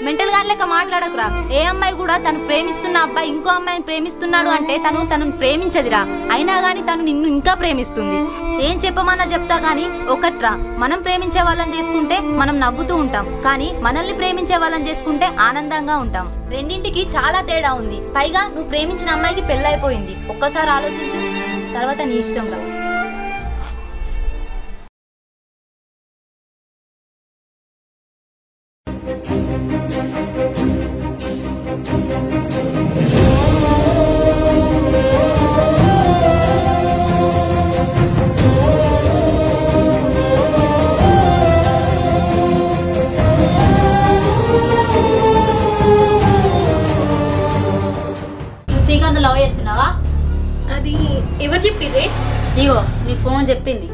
Mental గా లెక్క మాట్లాడకురా. ఏ అమ్మాయి కూడా తను ప్రేమిస్తున్న అబ్బాయి ఇంకో అమ్మాయిని ప్రేమిస్తున్నాడు అంటే తనను ప్రేమించదిరా. అయినా గాని తను నిన్ను ఇంకా ప్రేమిస్తుంది. ఏం చెప్పమన్నా చెప్తా గానీ ఒకట్రా, మనం ప్రేమించే వాళ్ళని చేసుకుంటే మనం నవ్వుతూ ఉంటాం, కానీ మనల్ని ప్రేమించే వాళ్ళని చేసుకుంటే ఆనందంగా ఉంటాం. రెండింటికి చాలా తేడా ఉంది. పైగా నువ్వు ప్రేమించిన అమ్మాయికి పెళ్ళైపోయింది. ఒక్కసారి ఆలోచించు, తర్వాత నీ ఇష్టం రా. శ్రీకాంత్ లవ్ చేస్తున్నావా? అది ఎవరు చెప్పిర్రే? ఇగో నీ ఫోన్ చెప్పింది.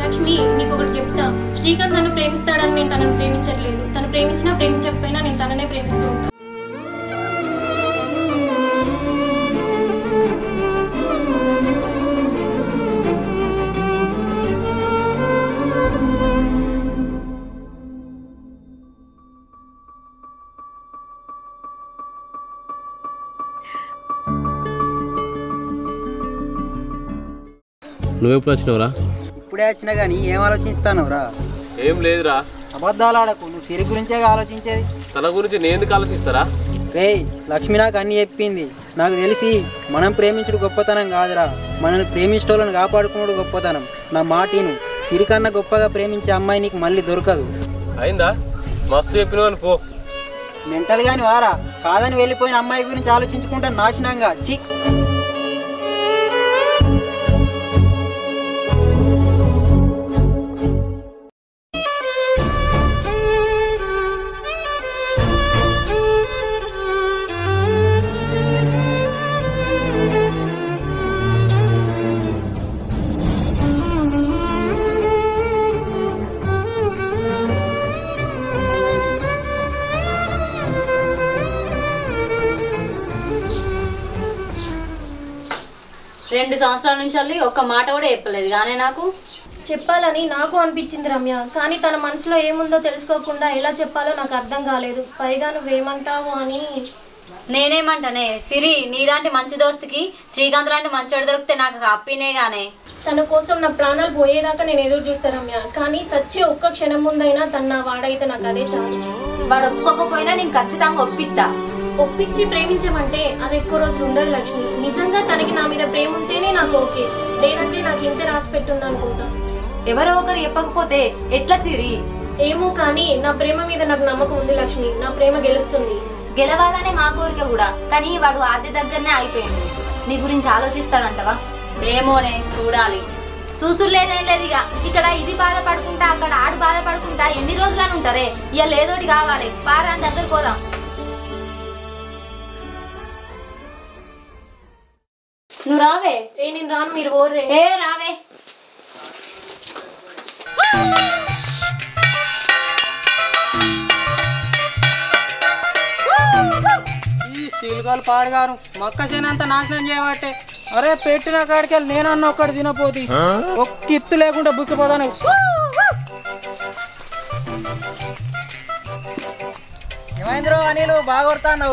లక్ష్మి, నీకు ఒకటి చెప్తా. శ్రీకాంత్ నన్ను ప్రేమిస్తాడని నేను తనను ప్రేమించట్లేదు. తను ప్రేమించినా ప్రేమించకపోయినా నేను తననే ప్రేమిస్తూ ఉంటాను. నువ్వెప్పుడు వచ్చినావురా? ఇప్పుడే వచ్చినా కానీ ఏం ఆలోచిస్తాను రా? ఏం లేదురా. అబద్ధాలు ఆడకు, నువ్వు సిరి గురించే ఆలోచించేది. తన గురించి నేను ఎందుకు ఆలోచిస్తారా? రే, లక్ష్మి నాకు అన్నీ చెప్పింది. నాకు తెలిసి మనం ప్రేమించుడు గొప్పతనం కాదురా, మనల్ని ప్రేమించటోళ్ళని కాపాడుకున్నాడు గొప్పతనం. నా మాటిను, సిరి కన్నా గొప్పగా ప్రేమించే అమ్మాయి నీకు మళ్ళీ దొరకదు. అయిందా? మస్తు చెప్పినవని పో. మెంటల్ గాని వారా, కాదని వెళ్ళిపోయిన అమ్మాయి గురించి ఆలోచించుకుంటా నాశనంగా. చి, 2 సంవత్సరాల నుంచి వెళ్ళి ఒక్క మాట కూడా చెప్పలేదు కానీ నాకు చెప్పాలని నాకు అనిపించింది రమ్య. కానీ తన మనసులో ఏముందో తెలుసుకోకుండా ఎలా చెప్పాలో నాకు అర్థం కాలేదు. పైగా నువ్వేమంటావు అని. నేనేమంటానే సిరి, నీలాంటి మంచి దోస్తుకి శ్రీకాంత్ లాంటి మంచోడు దొరికితే నాకు హ్యాపీనే గానే. తన కోసం నా ప్రాణాలు పోయేదాకా నేను ఎదురు చూస్తా రమ్య. కానీ సచ్చే ఒక్క క్షణం ముందైనా తన నా వాడైతే నాకు అదే చాలు. వాడు ఒప్పుకోకపోయినా నేను ఖచ్చితంగా ఒప్పిద్దా. ఒప్పించి ప్రేమించమంటే అది ఎక్కువ రోజులు ఉండదు లక్ష్మి. నిజంగా తనకి నా మీద ప్రేమ ఉంటేనే నాకు ఓకే, లేదంటే నాకు ఇంత రాసి పెట్టుంది అనుకుంటా. ఎవరో ఒకరు చెప్పకపోతే ఎట్లా సిరి? ఏమో కానీ నా ప్రేమ మీద నాకు నమ్మకం ఉంది లక్ష్మి. నా ప్రేమ గెలుస్తుంది. గెలవాలనే మా కోరిక కూడా, కానీ వాడు ఆద్య దగ్గరనే అయిపోయాడు. నీ గురించి ఆలోచిస్తాడంటవా? ఏమోనే, చూడాలి. చూసులేదేం లేదు. ఇక్కడ ఇది బాధపడుకుంటా అక్కడ ఆడు బాధపడుకుంటా ఎన్ని రోజులని ఉంటారే? ఇక లేదోటి కావాలి. పారాని దగ్గర పోదాం. నువ్వు రావే. నేను రాను, మీరు ఓర్రే. రావే. ఈ శీలకాలు పాడుగారు మొక్క చేనంత నాశనం చేయబట్టే. అరే, పెట్టిన కాడికి నేనన్న ఒక్కటి తినపోతి, ఒక్క ఇత్తు లేకుండా బుక్కిపోతాను. ఏమైందిరో అనిలు, బాగా కొడతాను.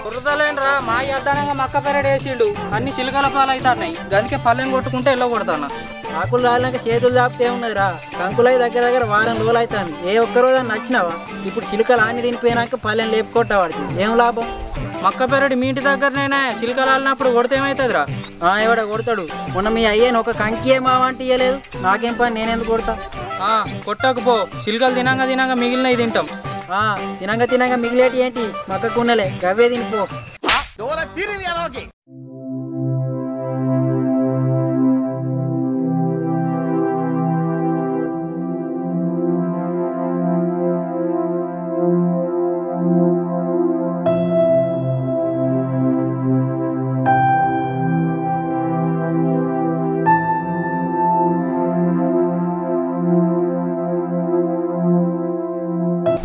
కుర్రతలేనరా, మా యద్దానంగా మక్క పెరడు వేసిండు. అన్ని చిలుకల పాలు అవుతున్నాయి. గదికే పల్లెం కొట్టుకుంటే ఎల్లో కొడతాను. ఆకులు రాలినాక చేతులు దాపితే ఏమున్నదిరా? కంకులై దగ్గర దగ్గర వారం రోజులు అవుతాను. ఏ ఒక్కరోజు నచ్చినావా? ఇప్పుడు చిలుకలు అన్ని తినిపోయినాక పల్లెం లేపుకొట్టా వాడికి ఏం లాభం? మక్క పెరడు మీ ఇంటి దగ్గరనేనా? చిలుకలు ఆలినప్పుడు కొడితే ఏమవుతుందిరా? ఎవడ కొడతాడు? మొన్న మీ అయ్యేను ఒక కంకి ఏమావంటే ఇయ్యలేదు. నాకేం పని, నేనెందుకు కొడతా? కొట్టకపో, చిలుకలు తినంగా తినంగా మిగిలినవి తింటాం. తినంగా తినంగా మిగిలేటి ఏంటి? మక్కకున్నలే గవ్వే తినిపో.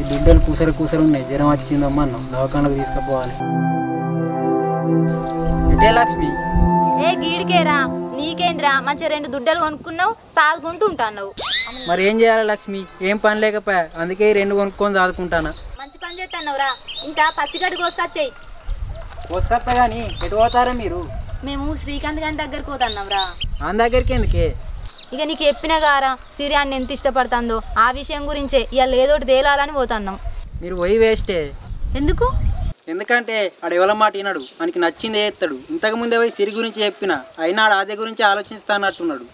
బిడ్డలు కూసరు ఉన్నాయి, జ్వరం వచ్చిందమ్మా అన్నాం, దవాఖానకు తీసుకుపోవాలి. ఎటే లక్ష్మి? ఏ గీడికేరా నీకేంద్రా, మంచిగా 2 దుడ్డలు కొనుక్కున్నావు, సాదుకుంటూ ఉంటావు. మరి ఏం చేయాలి లక్ష్మి? ఏం పని లేకపోయా, అందుకే 2 కొనుక్కొని చదువుకుంటానా. మంచి పని చేస్తున్నావురా. ఇంకా పచ్చిగడ్డి కోసుకొచ్చేయి. కోసుకొస్తా కానీ ఎటు పోతారా మీరు? మేము శ్రీకాంత్ గారి దగ్గరికి పోతున్నాంరా. ఆయన దగ్గరికి ఎందుకే? ఇక నీకు చెప్పినా గారా సిరియాన్ని ఎంత ఇష్టపడుతుందో ఆ విషయం గురించే ఇవాళ ఏదోటి తేలాలని పోతున్నాం. మీరు పోయి వేస్టే. ఎందుకు? ఎందుకంటే ఆడు ఎవరి మాట వినడు, మనకి నచ్చింది చేస్తాడు. ఇంతకు ముందే పోయి సిరి గురించి చెప్పిన, అయినా ఆడు అదే గురించి ఆలోచిస్తానట్టున్నాడు.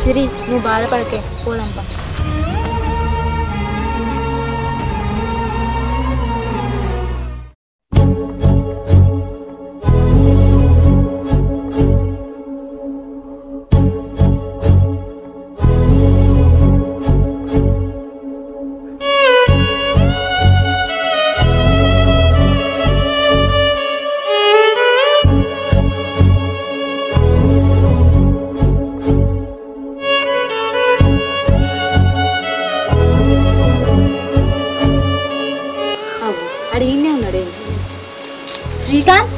సిరి నువ్వు బాధపడకే, పోదాంపా. అడిగినే ఉన్నాడే శ్రీకాంత్.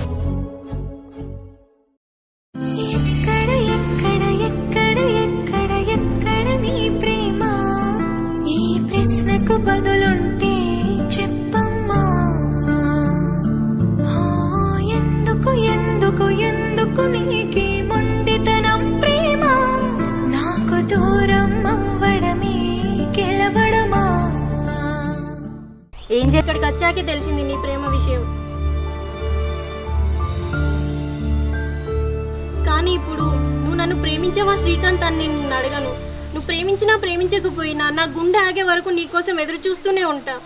ఎక్కడ నీ ప్రేమ? ఈ ప్రశ్నకు బదులుంటే చెప్పమ్మా. ఎందుకు ఎందుకు ఎందుకు నీకి మొండితనం ప్రేమ? నాకు దూరం అవ్వడమే గెలవడమా? ఏం చేస్తాడు? ఇక్కడికి వచ్చాకే తెలిసింది నీ ప్రేమ విషయం. కానీ ఇప్పుడు నువ్వు నన్ను ప్రేమించవా శ్రీకాంత్ అని నేను నిన్ను అడగను. నువ్వు ప్రేమించినా ప్రేమించకపోయినా నా గుండె ఆగే వరకు నీకోసం ఎదురు చూస్తూనే ఉంటా.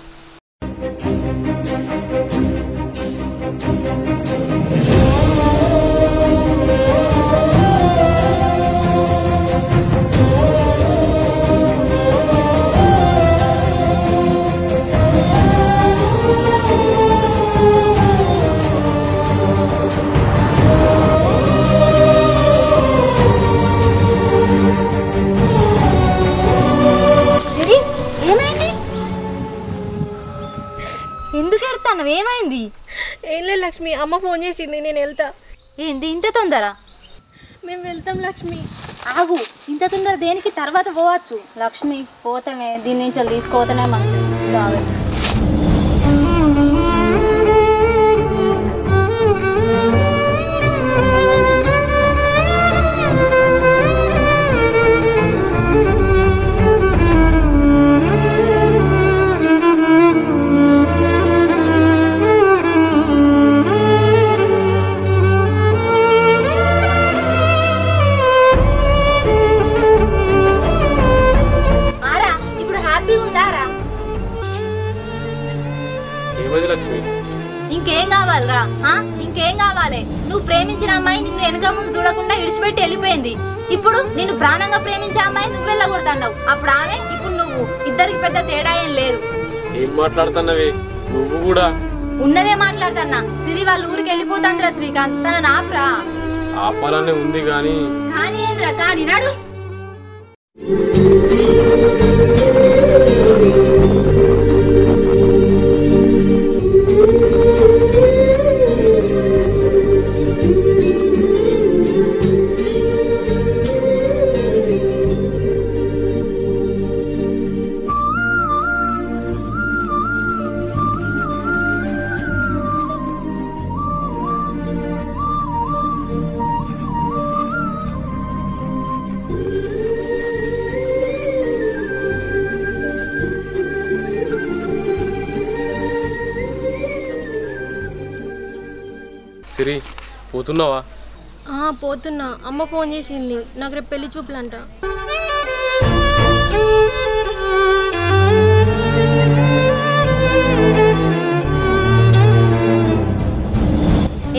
ఎందుకు ఎడతావు? ఏమైంది? ఏం లేదు లక్ష్మి, అమ్మ ఫోన్ చేసింది, నేను వెళ్తా. ఏంది ఇంత తొందర? మేము వెళ్తాం లక్ష్మి. ఆగు, ఇంత తొందర దేనికి? తర్వాత పోవచ్చు. లక్ష్మి పోతామే, దీని నుంచి తీసుకోవతనే మంచిది. బాగా లక్ష్మి. ఇంకేం కావాలరా? ఇంకేం కావాలి? నువ్వు ప్రేమించిన అమ్మాయి నిన్ను వెనుక ముందు చూడకుండా ఇడిచిపెట్టి వెళ్ళిపోయింది. ఇప్పుడు నిన్ను ప్రాణంగా ప్రేమించే అమ్మాయి నువ్వు వెళ్ళగొడతావు. అప్పుడు ఆమె, ఇప్పుడు నువ్వు, ఇద్దరికి పెద్ద తేడా ఏం లేదు. ఏం మాట్లాడుతున్నావే నువ్వు కూడా? ఉన్నదే మాట్లాడుతున్నా. సిరి వాళ్ళ ఊరికి వెళ్ళిపోతాంద్రా శ్రీకాంత్, తన నాప్రా. ఆపాలనే ఉంది కానీ కానీ ఏంద్రా? కానీ నాడు సిరి పోతున్నావా? పోతున్నా. అమ్మ ఫోన్ చేసింది, నాకు రేపు పెళ్లి చూపులంట.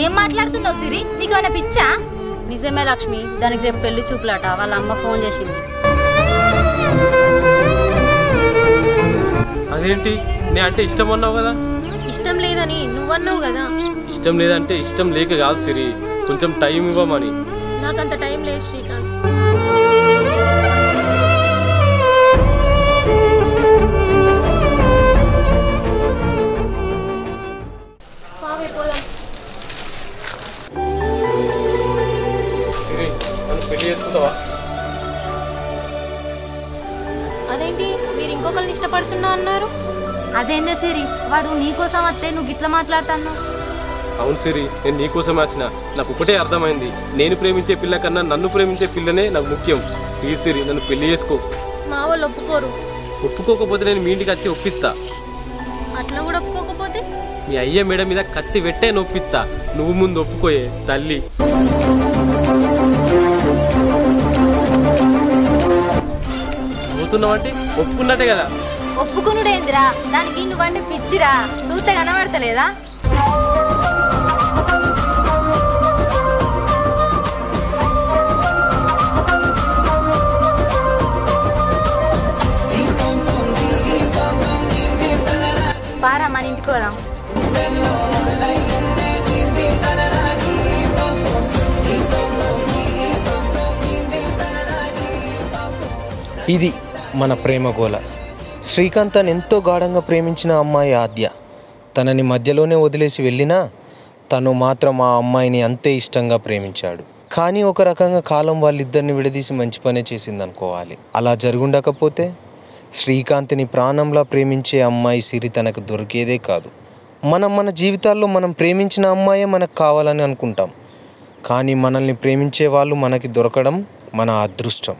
ఏం మాట్లాడుతున్నావు సిరి? నీకేమైనా పిచ్చా? నిజమే లక్ష్మి, దానికి రేపు పెళ్లి చూపులాట. వాళ్ళ అమ్మ ఫోన్ చేసింది. అదేంటి నే అంటే ఇష్టం అన్నావు కదా? ఇష్టం లేదని నువ్వన్నావు కదా. ఇష్టం లేదంటే ఇష్టం లేక కాదు సిరి, కొంచెం టైం ఇవ్వమని. నాకంత టైం లేదు శ్రీకాంత్. సిరి, నన్ను పెళ్లి చేసుకుంటావా? అదేంటి మీరు ఇంకొకరిని ఇష్టపడుతున్నా అన్నారు? అదేందే సిరి, వాడు నీకోసం వస్తే నువ్వు గిట్లా మాట్లాడుతున్నావు. అవును సిరి, నేను నీకోసమే వచ్చిన. నాకు ఒకటే అర్థమైంది, నేను ప్రేమించే పిల్ల కన్నా నన్ను ప్రేమించే పిల్లనే నాకు ముఖ్యం. ప్లీజ్ సిరి, నన్ను పెళ్లి చేసుకో. మా వాళ్ళు ఒప్పుకోరు. ఒప్పుకోకపోతే నేను మీ ఇంటికి వచ్చి ఒప్పిస్తా. అట్లా కూడా ఒప్పుకోకపోతే? మీ అయ్య మేడ మీద కత్తి పెట్టే నొప్పిస్తా. నువ్వు ముందు ఒప్పుకోయే తల్లి. పోతున్నావంటే ఒప్పుకున్నట్టే కదా? ఒప్పుకునుడేందిరా, దానికి నువ్వంటే పిచ్చిరా, చూస్తే కనబడతలేదా? పారా మన ఇంటికి పోదాం. ఇది మన ప్రేమ గోల. శ్రీకాంత్ తను ఎంతో గాఢంగా ప్రేమించిన అమ్మాయి ఆద్య తనని మధ్యలోనే వదిలేసి వెళ్ళినా తను మాత్రం ఆ అమ్మాయిని అంతే ఇష్టంగా ప్రేమించాడు. కానీ ఒక రకంగా కాలం వాళ్ళిద్దరిని విడదీసి మంచి పనే చేసిందనుకోవాలి. అలా జరుగుండకపోతే శ్రీకాంత్ని ప్రాణంలా ప్రేమించే అమ్మాయి సిరి తనకు దొరికేదే కాదు. మన జీవితాల్లో మనం ప్రేమించిన అమ్మాయే మనకు కావాలని అనుకుంటాం, కానీ మనల్ని ప్రేమించే వాళ్ళు మనకి దొరకడం మన అదృష్టం.